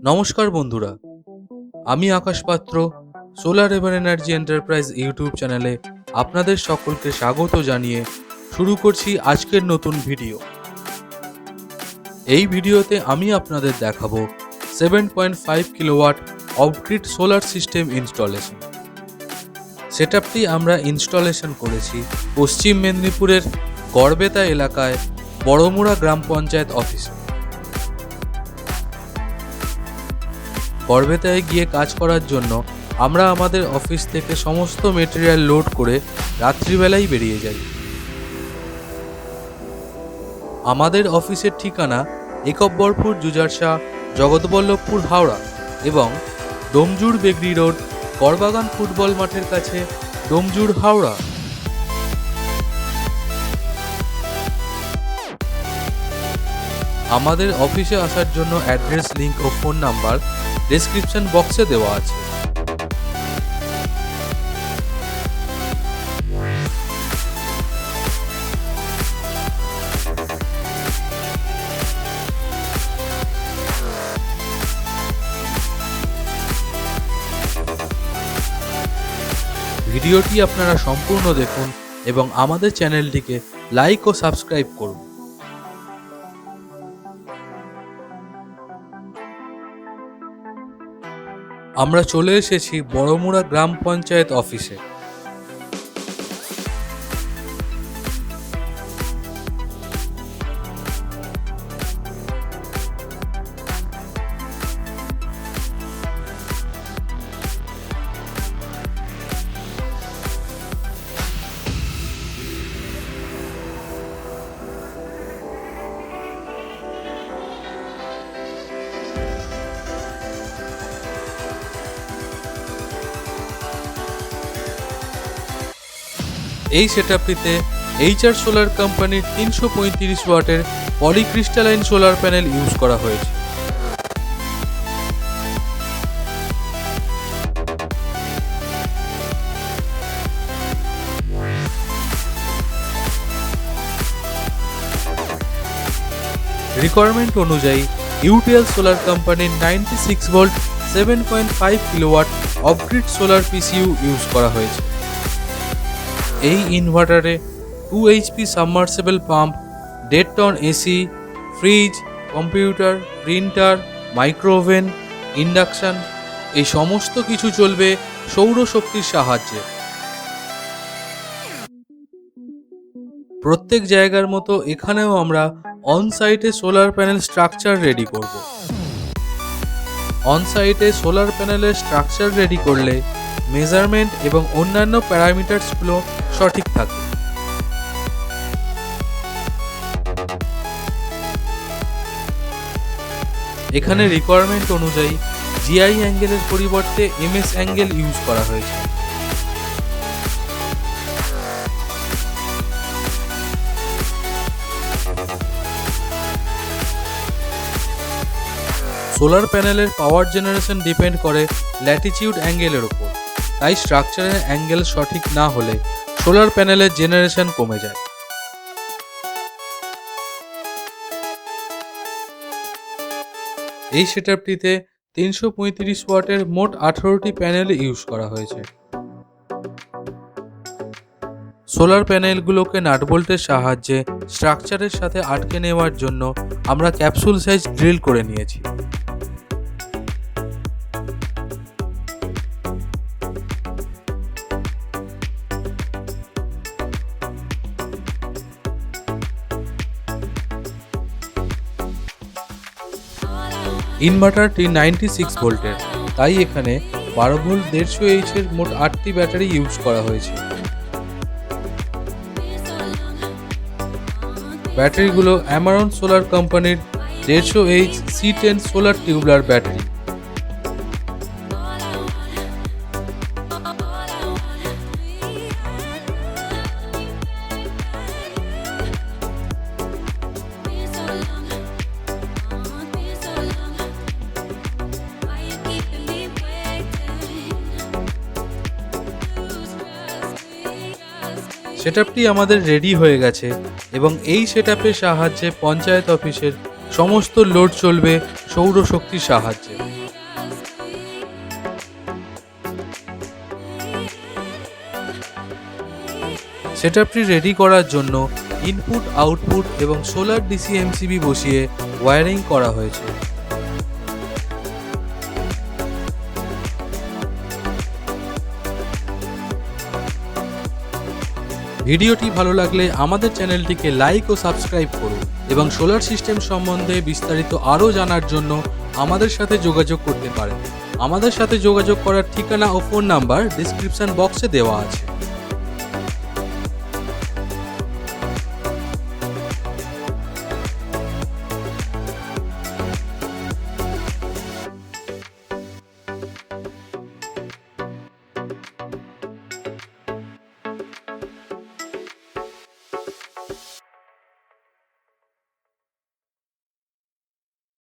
নমস্কার বন্ধুরা, আমি আকাশ পাত্র solar ever energy enterprise YouTube চ্যানেলে আপনাদের সকলকে স্বাগত জানিয়ে শুরু করছি আজকের নতুন ভিডিও। এই ভিডিওতে আমি আপনাদের দেখাবো 7.5 kilowatt off grid solar system installation. সেটআপটি আমরা ইনস্টলেশন করেছি পশ্চিম মেদিনীপুরের গড়বেতা এলাকায় বড়মুড়া গ্রাম পঞ্চায়েত অফিসে। গড়বেতায় গিয়ে কাজ করার জন্য আমরা আমাদের অফিস থেকে সমস্ত মেটেরিয়াল লোড করে রাত্রিবেলাই বেরিয়ে যাই। আমাদের অফিসের ঠিকানা একব্বরপুর jujershah jagatballavpur হাওড়া এবং ডোমজুর-বেগরি রোড গড়বাগান ফুটবল মাঠের কাছে ডোমজুর হাওড়া। আমাদের অফিসে আসার জন্য অ্যাড্রেস, লিংক ও ফোন নাম্বার ডেসক্রিপশন বক্সে দেওয়া আছে। ভিডিওটি আপনারা সম্পূর্ণ দেখুন এবং আমাদের চ্যানেলটিকে লাইক ও সাবস্ক্রাইব করুন। আমরা চলে এসেছি বড়মুড়া গ্রাম পঞ্চায়েত অফিসে। এই সেটআপটিতে HR সোলার কোম্পানির 335 ওয়াটের পলিক্রিস্টালাইন সোলার প্যানেল ইউজ করা হয়েছে। রিকোয়ারমেন্ট অনুযায়ী UTL সোলার কোম্পানির 96 volt 7.5 kilowatt off grid solar PCU use করা হয়েছে। এই ইনভার্টারে 2 HP submersible pump, 1.5 ton AC, fridge, computer, printer, micro oven, induction এই সমস্ত কিছু চলবে সৌরশক্তির সাহায্যে। প্রত্যেক জায়গার মতো এখানেও আমরা অন সাইটে সোলার প্যানেল স্ট্রাকচার রেডি করব। অন সাইটে সোলার প্যানেলের স্ট্রাকচার রেডি করলে মেজারমেন্ট এবং অন্যান্য প্যারামিটারসগুলো সঠিক থাকে। এখানে রিকোয়ারমেন্ট অনুযায়ী GI অ্যাঙ্গেলের পরিবর্তে MS অ্যাঙ্গেল ইউজ করা হয়েছে। সোলার প্যানেলের পাওয়ার জেনারেশন ডিপেন্ড করে ল্যাটিটিউড অ্যাঙ্গেলের উপর, তাই স্ট্রাকচারের অ্যাঙ্গেল সঠিক না হলে সোলার প্যানেলের জেনারেশন কমে যায়। এই সেটআপটিতে 335 ওয়াটের মোট 18টি প্যানেল ইউজ করা হয়েছে। সোলার প্যানেলগুলোকে নাটবোল্টের সাহায্যে স্ট্রাকচারের সাথে আটকে নেওয়ার জন্য আমরা ক্যাপসুল সাইজ ড্রিল করে নিয়েছি। ইনভার্টারটি 96 ভোল্টের, তাই এখানে 12 ভোল্ট 150H এর মোট 8টি ব্যাটারি ইউজ করা হয়েছে। ব্যাটারিগুলো অ্যামারন সোলার কোম্পানির 150H C10 solar tubular battery. সেটআপটি আমাদের রেডি হয়ে গেছে এবং এই সেটআপের সাহায্যে পঞ্চায়েত অফিসের সমস্ত লোড চলবে সৌরশক্তির সাহায্যে। সেটআপটি রেডি করার জন্য ইনপুট, আউটপুট এবং সোলার ডিসি এমসিবি বসিয়ে ওয়্যারিং করা হয়েছে। ভিডিওটি ভালো লাগলে আমাদের চ্যানেলটিকে লাইক ও সাবস্ক্রাইব করুন এবং সোলার সিস্টেম সম্বন্ধে বিস্তারিত আরও জানার জন্য আমাদের সাথে যোগাযোগ করতে পারেন। আমাদের সাথে যোগাযোগ করার ঠিকানা ও ফোন নাম্বার ডিসক্রিপশন বক্সে দেওয়া আছে।